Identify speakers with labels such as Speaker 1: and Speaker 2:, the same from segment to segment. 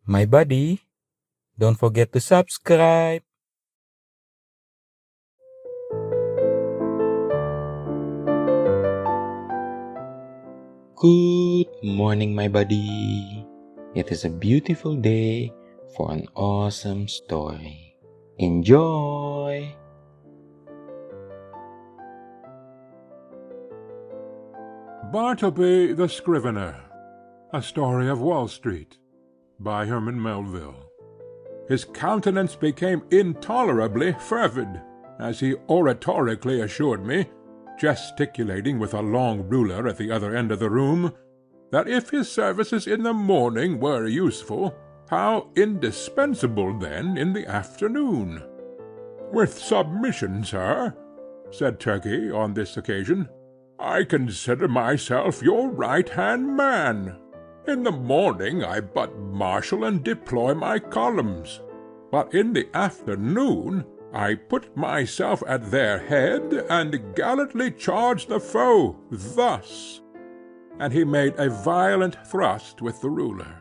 Speaker 1: My buddy, don't forget to subscribe. Good morning, my buddy. It is a beautiful day for an awesome story. Enjoy!
Speaker 2: Bartleby the Scrivener, A Story of Wall Street, by Herman Melville. His countenance became intolerably fervid, as he oratorically assured me, gesticulating with a long ruler at the other end of the room, that if his services in the morning were useful, how indispensable then in the afternoon. "With submission, sir," said Turkey on this occasion, "I consider myself your right-hand man. In the morning I but marshal and deploy my columns, but in the afternoon I put myself at their head and gallantly charge the foe, thus." And he made a violent thrust with the ruler.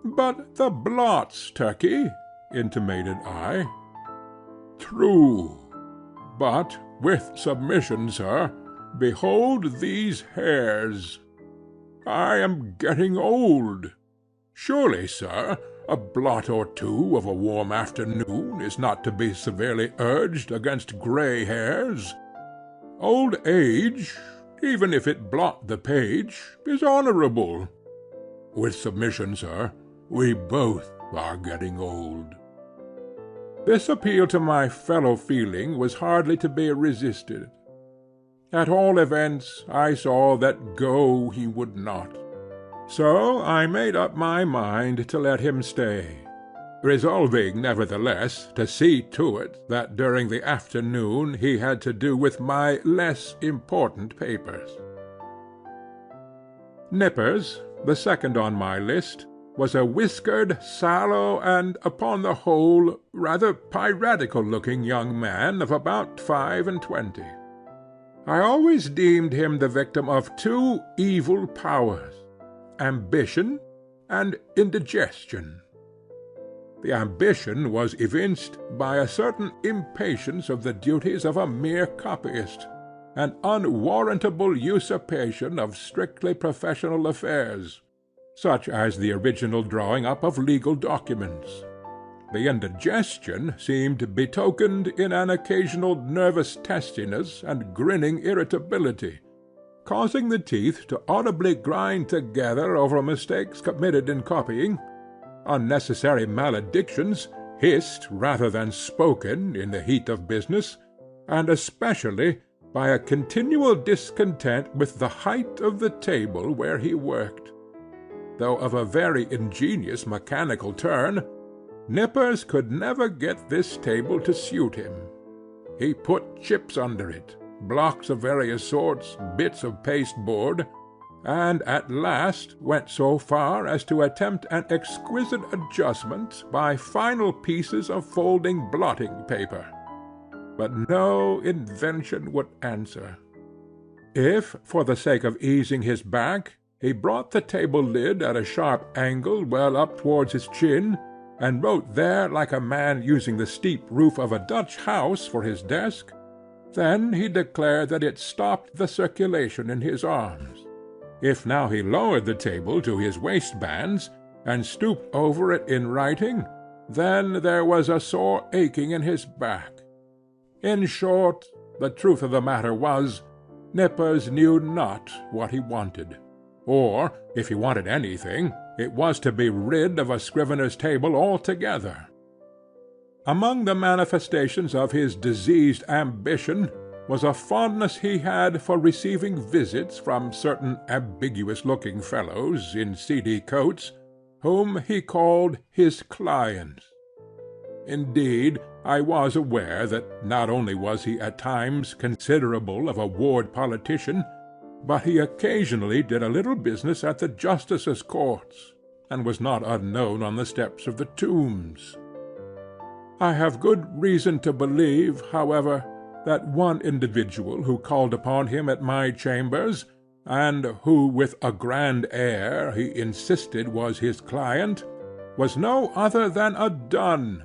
Speaker 2: "But the blots, Turkey," intimated I. "True, but, with submission, sir, behold these hairs. I am getting old. Surely, sir, a blot or two of a warm afternoon is not to be severely urged against grey hairs. Old age, even if it blot the page, is honourable. With submission, sir, we both are getting old." This appeal to my fellow-feeling was hardly to be resisted. At all events, I saw that go he would not. So I made up my mind to let him stay, resolving nevertheless to see to it that during the afternoon he had to do with my less important papers. Nippers, the second on my list, was a whiskered, sallow, and, upon the whole, rather piratical-looking young man of about 25. I always deemed him the victim of two evil powers, ambition and indigestion. The ambition was evinced by a certain impatience of the duties of a mere copyist, an unwarrantable usurpation of strictly professional affairs, such as the original drawing up of legal documents. The indigestion seemed betokened in an occasional nervous testiness and grinning irritability, causing the teeth to audibly grind together over mistakes committed in copying, unnecessary maledictions, hissed rather than spoken in the heat of business, and especially by a continual discontent with the height of the table where he worked. Though of a very ingenious mechanical turn, Nippers could never get this table to suit him. He put chips under it, blocks of various sorts, bits of pasteboard, and at last went so far as to attempt an exquisite adjustment by final pieces of folding blotting paper. But no invention would answer. If, for the sake of easing his back, he brought the table lid at a sharp angle well up towards his chin, and wrote there like a man using the steep roof of a Dutch house for his desk, then he declared that it stopped the circulation in his arms. If now he lowered the table to his waistbands, and stooped over it in writing, then there was a sore aching in his back. In short, the truth of the matter was, Nippers knew not what he wanted. Or, if he wanted anything, it was to be rid of a scrivener's table altogether. Among the manifestations of his diseased ambition was a fondness he had for receiving visits from certain ambiguous-looking fellows in seedy coats, whom he called his clients. Indeed, I was aware that not only was he at times considerable of a ward politician, but he occasionally did a little business at the justices' courts, and was not unknown on the steps of the tombs. I have good reason to believe, however, that one individual who called upon him at my chambers, and who with a grand air he insisted was his client, was no other than a dun,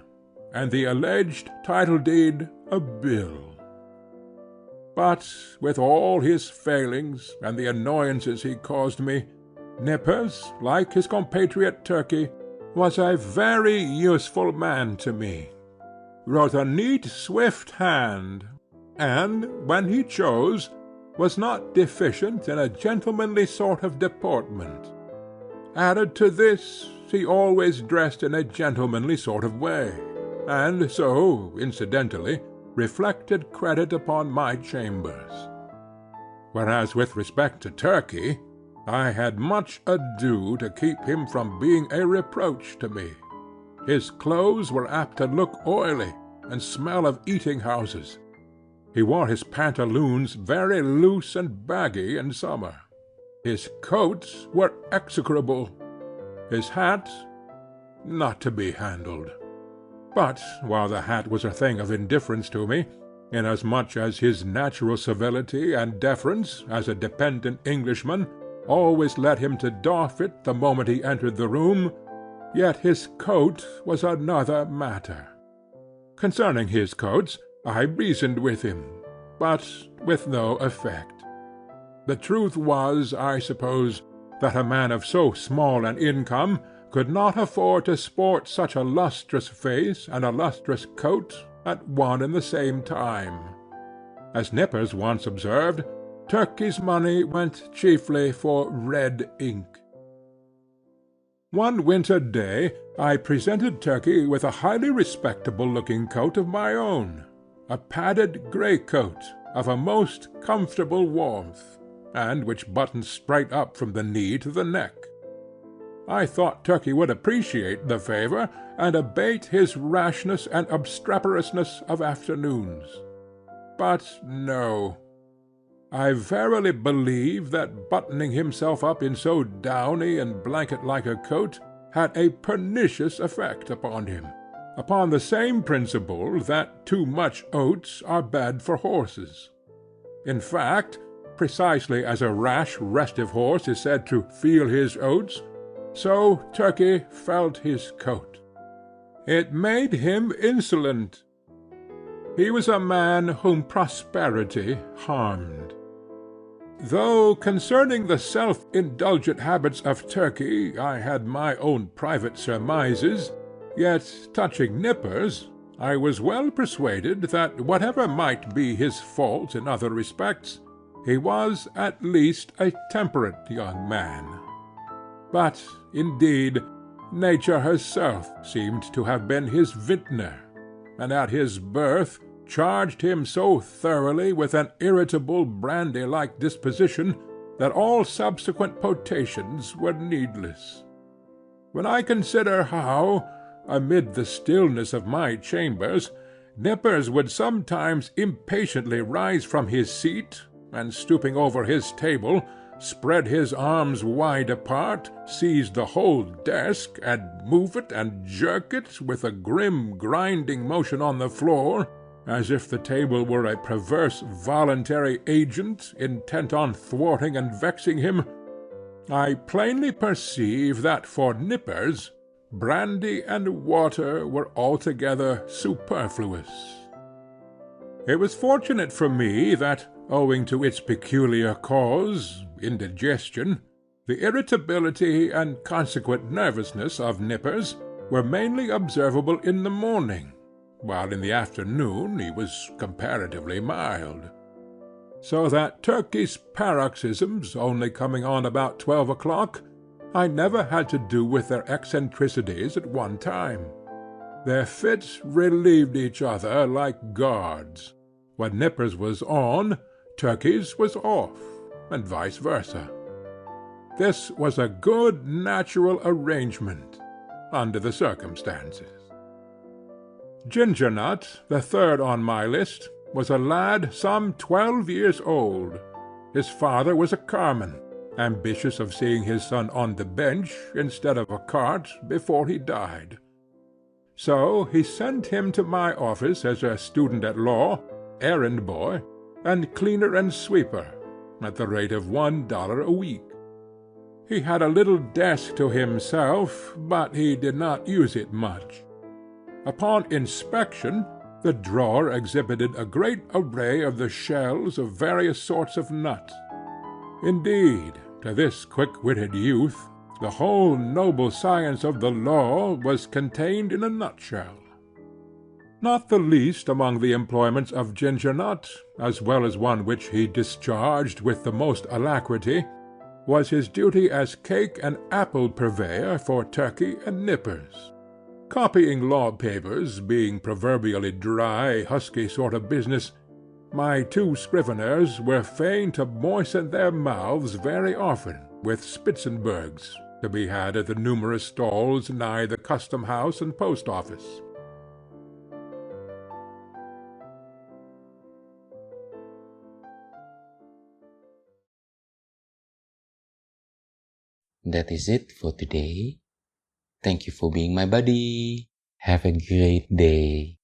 Speaker 2: and the alleged title-deed a bill. But with all his failings and the annoyances he caused me, Nippers, like his compatriot Turkey, was a very useful man to me, wrote a neat, swift hand, and, when he chose, was not deficient in a gentlemanly sort of deportment. Added to this, he always dressed in a gentlemanly sort of way, and so, incidentally, reflected credit upon my chambers. Whereas with respect to Turkey, I had much ado to keep him from being a reproach to me. His clothes were apt to look oily, and smell of eating-houses. He wore his pantaloons very loose and baggy in summer. His coats were execrable. His hat, not to be handled. But while the hat was a thing of indifference to me, inasmuch as his natural civility and deference, as a dependent Englishman, always led him to doff it the moment he entered the room, yet his coat was another matter. Concerning his coats, I reasoned with him, but with no effect. The truth was, I suppose, that a man of so small an income could not afford to sport such a lustrous face and a lustrous coat at one and the same time. As Nippers once observed, Turkey's money went chiefly for red ink. One winter day I presented Turkey with a highly respectable-looking coat of my own, a padded grey coat of a most comfortable warmth, and which buttoned straight up from the knee to the neck. I thought Turkey would appreciate the favour, and abate his rashness and obstreperousness of afternoons. But no. I verily believe that buttoning himself up in so downy and blanket-like a coat had a pernicious effect upon him, upon the same principle that too much oats are bad for horses. In fact, precisely as a rash, restive horse is said to feel his oats, so Turkey felt his coat. It made him insolent. He was a man whom prosperity harmed. Though concerning the self-indulgent habits of Turkey I had my own private surmises, yet touching Nippers I was well persuaded that whatever might be his faults in other respects, he was at least a temperate young man. But, indeed, nature herself seemed to have been his vintner, and at his birth charged him so thoroughly with an irritable brandy-like disposition that all subsequent potations were needless. When I consider how, amid the stillness of my chambers, Nippers would sometimes impatiently rise from his seat, and stooping over his table, spread his arms wide apart, seize the whole desk, and move it and jerk it with a grim grinding motion on the floor, as if the table were a perverse voluntary agent intent on thwarting and vexing him, I plainly perceive that for Nippers brandy and water were altogether superfluous. It was fortunate for me that, owing to its peculiar cause, indigestion, the irritability and consequent nervousness of Nippers were mainly observable in the morning, while in the afternoon he was comparatively mild. So that Turkey's paroxysms only coming on about 12 o'clock, I never had to do with their eccentricities at one time. Their fits relieved each other like guards. When Nippers was on, Turkey's was off, and vice versa. This was a good natural arrangement, under the circumstances. Gingernut, the third on my list, was a lad some 12 years old. His father was a carman, ambitious of seeing his son on the bench instead of a cart before he died. So he sent him to my office as a student at law, errand boy, and cleaner and sweeper, at the rate of $1 a week. He had a little desk to himself, but he did not use it much. Upon inspection, the drawer exhibited a great array of the shells of various sorts of nuts. Indeed, to this quick-witted youth, the whole noble science of the law was contained in a nutshell. Not the least among the employments of Gingernut, as well as one which he discharged with the most alacrity, was his duty as cake and apple purveyor for Turkey and Nippers. Copying law papers being proverbially dry, husky sort of business, my two scriveners were fain to moisten their mouths very often with Spitzenbergs, to be had at the numerous stalls nigh the custom-house and post-office.
Speaker 1: That is it for today. Thank you for being my buddy. Have a great day.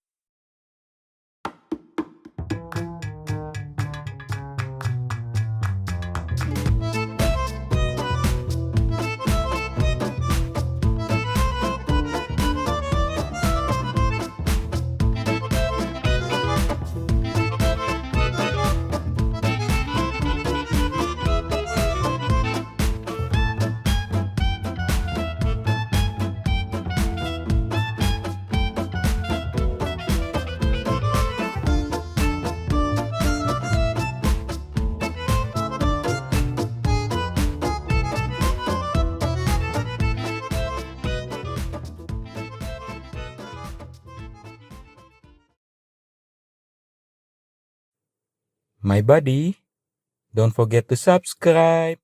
Speaker 1: My buddy, don't forget to subscribe.